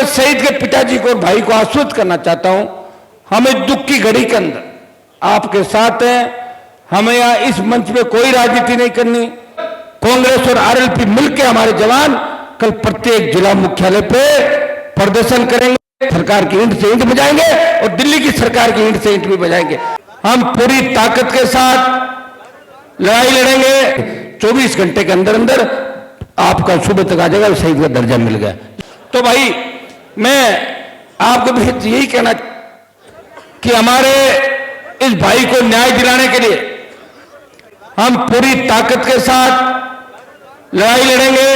मैं शहीद के पिताजी को और भाई को आश्वस्त करना चाहता हूं, हम इस दुख की घड़ी के अंदर आपके साथ हैं। हमें यहां इस मंच पे कोई राजनीति नहीं करनी। कांग्रेस और आरएलपी मिलकर हमारे जवान कल प्रत्येक जिला मुख्यालय पे प्रदर्शन करेंगे, सरकार की ईंट से ईंट बजाएंगे और दिल्ली की सरकार की ईंट से ईंट भी बजाएंगे। हम पूरी ताकत के साथ लड़ाई लड़ेंगे। 24 घंटे के अंदर अंदर आपका सुबह तक आ जाएगा, शहीद का दर्जा मिल गया। तो भाई मैं आपको भी यही कहना कि हमारे इस भाई को न्याय दिलाने के लिए हम पूरी ताकत के साथ लड़ाई लड़ेंगे।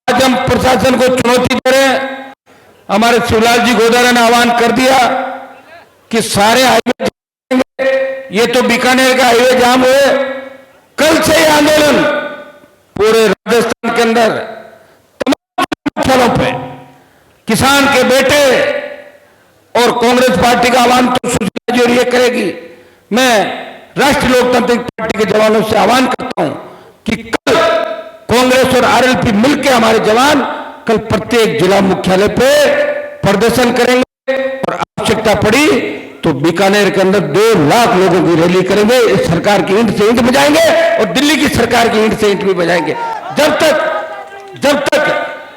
आज हम प्रशासन को चुनौती दे रहे हैं। हमारे शिवलाल जी गोदारा ने आह्वान कर दिया कि सारे हाईवे, ये तो बीकानेर का हाईवे जाम हुए, कल से ये आंदोलन पूरे राजस्थान के अंदर तमाम स्थलों पे किसान के बेटे और कांग्रेस पार्टी का आह्वान तो सुशीला जी और ये करेगी। मैं राष्ट्रीय लोकतांत्रिक पार्टी के जवानों से आह्वान करता हूं कि कल कांग्रेस और आरएलपी मिलकर हमारे जवान कल प्रत्येक जिला मुख्यालय पे प्रदर्शन करेंगे और आवश्यकता पड़ी तो बीकानेर के अंदर 2 लाख लोगों की रैली करेंगे। इस सरकार की ईंट से ईंट बजाएंगे और दिल्ली की सरकार की ईंट से ईंट भी बजाएंगे। जब तक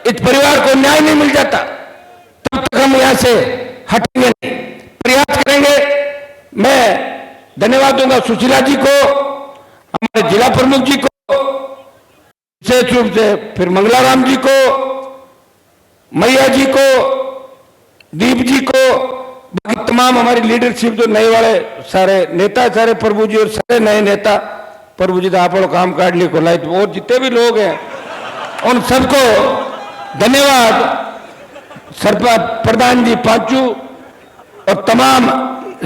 इस परिवार को न्याय नहीं मिल जाता तब तक हम यहां से हटेंगे नहीं, प्रयास करेंगे। मैं धन्यवाद दूंगा सुशीला जी को, हमारे जिला प्रमुख जी को, विशेष रूप से फिर मंगलाराम जी को, मैया जी को, दीप जी को, बाकी तमाम हमारी लीडरशिप जो नए वाले सारे नेता, सारे प्रभु जी और सारे नए नेता, प्रभु जी तो आप लोग काम काट लिए को लाइट और जितने भी लोग हैं उन सबको धन्यवाद। सरपंच प्रधान जी पांचू और तमाम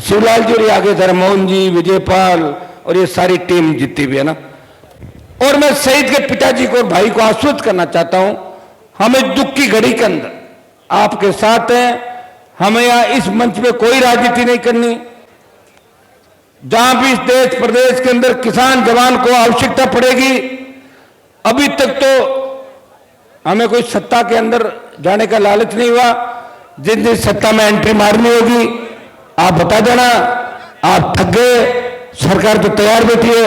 शिवलाल जी और ये आगे सर मोहन जी, विजयपाल और ये सारी टीम जितनी भी है ना। और मैं शहीद के पिताजी को और भाई को आश्वस्त करना चाहता हूं, हम इस दुख की घड़ी के अंदर आपके साथ हैं। हमें यहां इस मंच पे कोई राजनीति नहीं करनी। जहां भी इस देश प्रदेश के अंदर किसान जवान को आवश्यकता पड़ेगी, अभी तक तो हमें कोई सत्ता के अंदर जाने का लालच नहीं हुआ। जिन जिन सत्ता में एंट्री मारनी होगी आप बता देना। आप थक गए, सरकार तो तैयार बैठी है,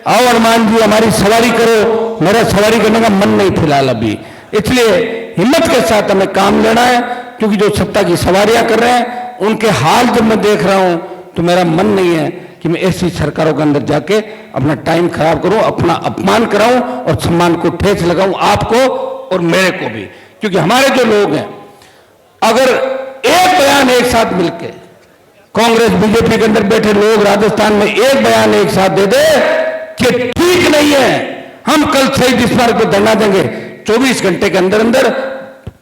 आओ हनुमान जी हमारी सवारी करो। मेरा सवारी करने का मन नहीं फिलहाल अभी, इसलिए हिम्मत के साथ हमें काम लेना है, क्योंकि जो सत्ता की सवारियां कर रहे हैं उनके हाल जब मैं देख रहा हूं तो मेरा मन नहीं है कि मैं ऐसी सरकारों के अंदर जाके अपना टाइम खराब करूं, अपना अपमान कराऊं और सम्मान को ठेस लगाऊं, आपको और मेरे को भी। क्योंकि हमारे जो लोग हैं, अगर एक बयान एक साथ मिलके कांग्रेस बीजेपी के अंदर बैठे लोग राजस्थान में एक बयान एक साथ दे दे कि ठीक नहीं है, हम कल शहीद स्मारक पर धरना देंगे, 24 घंटे के अंदर अंदर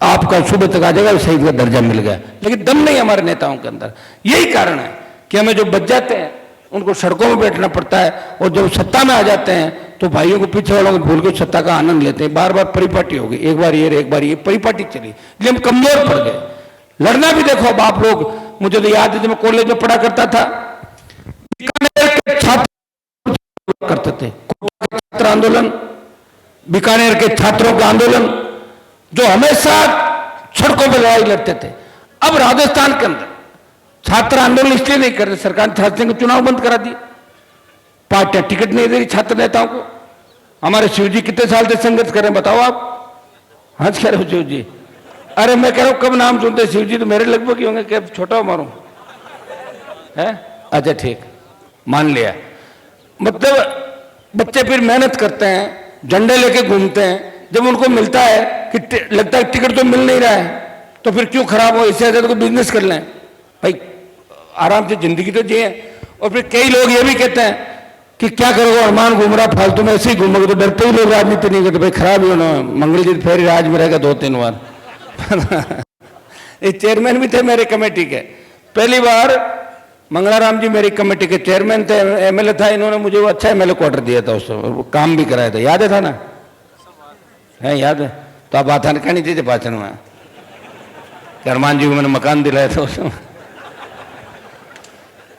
आपका सुबह तक आ जाएगा, शहीद का दर्जा मिल गया। लेकिन दम नहीं हमारे नेताओं के अंदर। यही कारण है कि हमें जो बच जाते हैं उनको सड़कों में बैठना पड़ता है, और जब सत्ता में आ जाते हैं तो भाइयों को पीछे वालों को भूल के सत्ता का आनंद लेते हैं। बार बार परिपाटी हो गई, एक बार ये एक बार ये परिपाटी चली, इसलिए हम कमजोर पड़ गए। लड़ना भी देखो अब आप लोग, मुझे तो याद है जब मैं कॉलेज में पढ़ा करता था, बीकानेर के छात्र करते थे छात्र आंदोलन, बीकानेर के छात्रों का आंदोलन, जो हमेशा सड़कों पर लड़ाई लड़ते थे। अब राजस्थान के अंदर छात्र आंदोलन इसलिए नहीं कर रहे, सरकार ने छात्रों के चुनाव बंद करा दिए, पार्टियां टिकट नहीं दे रही छात्र नेताओं को। हमारे शिव जी कितने साल से संघर्ष कर रहे हैं बताओ आप? हंस कह रहे हो शिव जी? अरे मैं कह रहा हूं कब नाम सुनते शिव जी तो मेरे लगभग ही होंगे, क्या छोटा मारूं है? अच्छा ठीक, मान लिया। मतलब बच्चे फिर मेहनत करते हैं, झंडे लेके घूमते हैं, जब उनको मिलता है कि लगता है टिकट तो मिल नहीं रहा है तो फिर क्यों खराब हो, इससे ज्यादा तो बिजनेस कर लें भाई, आराम से जिंदगी तो जिए। और फिर कई लोग ये भी कहते हैं कि क्या करोगे, अरमान घूम रहा फालतू में, ऐसे ही घूमोगे, तो डरते ही लोग राजनीति नहीं करते, भाई खराब ही होना। मंगलजीत फेरी राज में रहेगा 2-3 बार ये चेयरमैन भी थे मेरे कमेटी के, पहली बार मंगलाराम जी मेरी कमेटी के चेयरमैन थे, एमएलए था, इन्होंने मुझे वो अच्छा एमएलए क्वार्टर दिया था, उससे वो काम भी कराया था, याद है था ना? है याद है? तो आप बात नहीं थी भाषण में, हनुमान जी को मैंने मकान दिलाया था उसमें।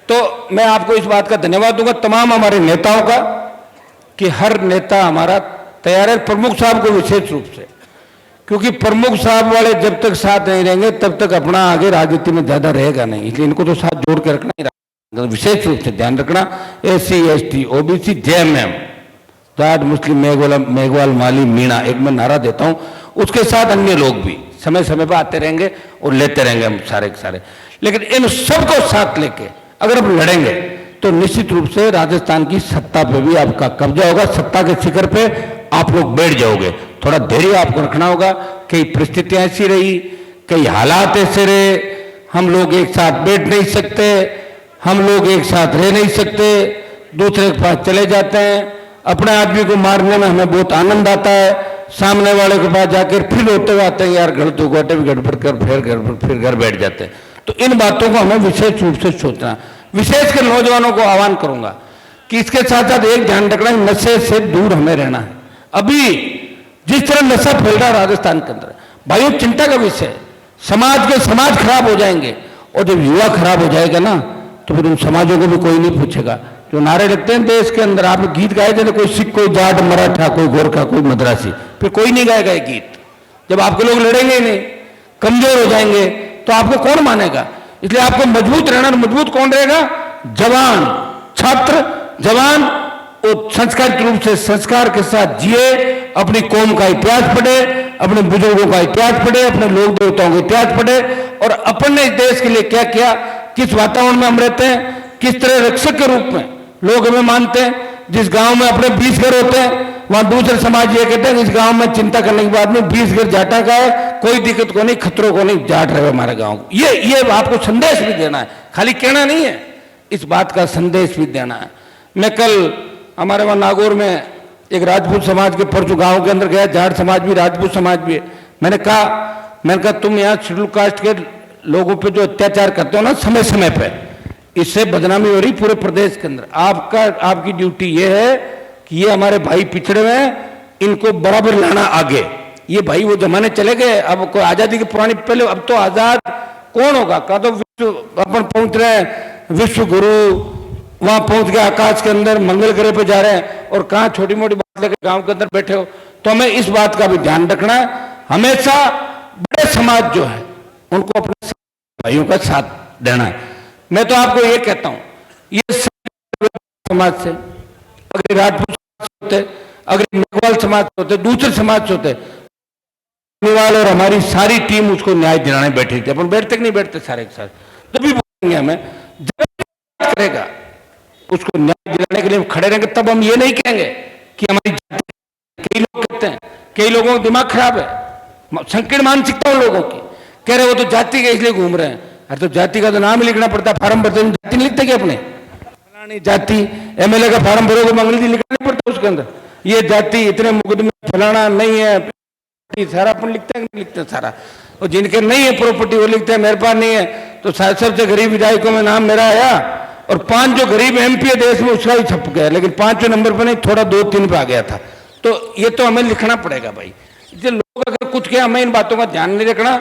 तो मैं आपको इस बात का धन्यवाद दूंगा तमाम हमारे नेताओं का कि हर नेता हमारा तैयार है, प्रमुख साहब को विशेष रूप से क्योंकि प्रमुख साहब वाले जब तक साथ नहीं रहेंगे तब तक अपना आगे राजनीति में ज्यादा रहेगा नहीं, इसलिए इनको तो साथ जोड़ के रखना ही रखना, विशेष रूप से ध्यान रखना। SC ST OBC JMM Jat मुस्लिम मेघवाल माली मीणा, एक मैं नारा देता हूं, उसके साथ अन्य लोग भी समय समय पर आते रहेंगे और लेते रहेंगे हम सारे के सारे। लेकिन इन सबको साथ लेके अगर हम लड़ेंगे तो निश्चित रूप से राजस्थान की सत्ता पे भी आपका कब्जा होगा, सत्ता के शिखर पे आप लोग बैठ जाओगे। थोड़ा धैर्य आपको रखना होगा, कई परिस्थितियां ऐसी रही, कई हालात ऐसे रहे, हम लोग एक साथ बैठ नहीं सकते, हम लोग एक साथ रह नहीं सकते, दूसरे के पास चले जाते हैं, अपने आदमी को मारने में हमें बहुत आनंद आता है, सामने वाले के पास जाकर फिर होते हुए आते हैं यार घर तो गोटे भी गड़बड़ कर फिर घर बैठ जाते हैं। तो इन बातों को हमें विशेष रूप से सोचना, विशेषकर नौजवानों को आह्वान करूंगा कि इसके साथ साथ एक ध्यान रखना, नशे से दूर हमें रहना है। अभी जिस तरह नशा फैल रहा है राजस्थान के अंदर, भाइयों चिंता का विषय है, समाज खराब हो जाएंगे, और जब युवा खराब हो जाएगा ना तो फिर उन समाजों को भी कोई नहीं पूछेगा। जो नारे लगते हैं देश के अंदर, आपने गीत गाए थे, कोई सिख, कोई जाट, मराठा, कोई गोरखा, कोई मद्रासी, फिर कोई नहीं गाएगा ये गीत। जब आपके लोग लड़ेंगे ही नहीं, कमजोर हो जाएंगे, तो आपको कौन मानेगा? इसलिए आपको मजबूत रहना। मजबूत कौन रहेगा? जवान, छात्र जवान, और संस्कारित रूप से संस्कार के साथ जिए, अपनी कौम का इतिहास पढ़े, अपने बुजुर्गों का इतिहास पढ़े, अपने लोक देवताओं का इतिहास पढ़े, और अपने देश के लिए क्या किया, किस वातावरण में हम रहते हैं, किस तरह रक्षक के रूप में लोग हमें मानते हैं। जिस गांव में अपने 20 घर होते हैं, वहां दूसरे समाज ये कहते हैं इस गांव में चिंता करने के बाद में 20 घर जाटा का है, कोई दिक्कत को नहीं, खतरों को नहीं, जाट रहे हमारे गांव को। ये आपको संदेश भी देना है, खाली कहना नहीं है, इस बात का संदेश भी देना है। मैं कल हमारे वहां नागौर में एक राजपूत समाज के परसों गांव के अंदर गया, जाट समाज भी राजपूत समाज भी है। मैंने कहा तुम यहाँ शेड्यूल कास्ट के लोगों पे जो अत्याचार करते हो ना समय समय पे, इससे बदनामी हो रही पूरे प्रदेश के अंदर। आपकी ड्यूटी ये है कि ये हमारे भाई पिछड़े हुए हैं, इनको बराबर लाना आगे। ये भाई वो जमाने चले गए, अब कोई आजादी की पुरानी, पहले अब तो आजाद कौन होगा? कहा तो विश्व अपन पहुंच रहे हैं, विश्व गुरु वहां पहुंच गए, आकाश के अंदर मंगल ग्रह पे जा रहे हैं, और कहां छोटी मोटी बात लेकर गांव के अंदर बैठे हो। तो हमें इस बात का भी ध्यान रखना है, हमेशा बड़े समाज जो है उनको अपने भाइयों का साथ देना है। मैं तो आपको ये कहता हूं, ये समाज से अगर राजपूत होते, अगर मेघवाल समाज से होते, दूसरे समाज से होते, मेघवाल और हमारी सारी टीम उसको न्याय दिलाने बैठी थी। अपन बैठते कि नहीं बैठते सारे के साथ? तभी बोलेंगे हमें, जब करेगा उसको न्याय दिलाने के लिए खड़े रहेंगे, तब हम ये नहीं कहेंगे कि हमारी जाति। कई लोग कहते हैं, कई लोगों का दिमाग खराब है, संकीर्ण मानसिकता उन लोगों की, कह रहे वो तो जाति के इसलिए घूम रहे हैं। अरे तो जाति का तो नाम ही लिखना पड़ता है, फार्म भरते हैं जाति नहीं लिखते क्या अपने? फलानी जाति, MLA का फार्म भरोगे अंग्रेजी लिखना नहीं पड़ता उसके अंदर, ये जाति इतने मुकदमे फलाना नहीं है, सारा अपन लिखते हैं नहीं लिखते सारा। और जिनके नहीं है प्रॉपर्टी वो लिखते हैं मेरे पास नहीं है। तो सबसे गरीब विधायकों में नाम मेरा आया, और 5 जो गरीब MP है देश में उसका ही छप गया, लेकिन 5वें नंबर पर नहीं, थोड़ा 2-3 पे आ गया था। तो ये तो हमें लिखना पड़ेगा भाई। जो लोग अगर कुछ किया, हमें इन बातों का ध्यान नहीं रखना,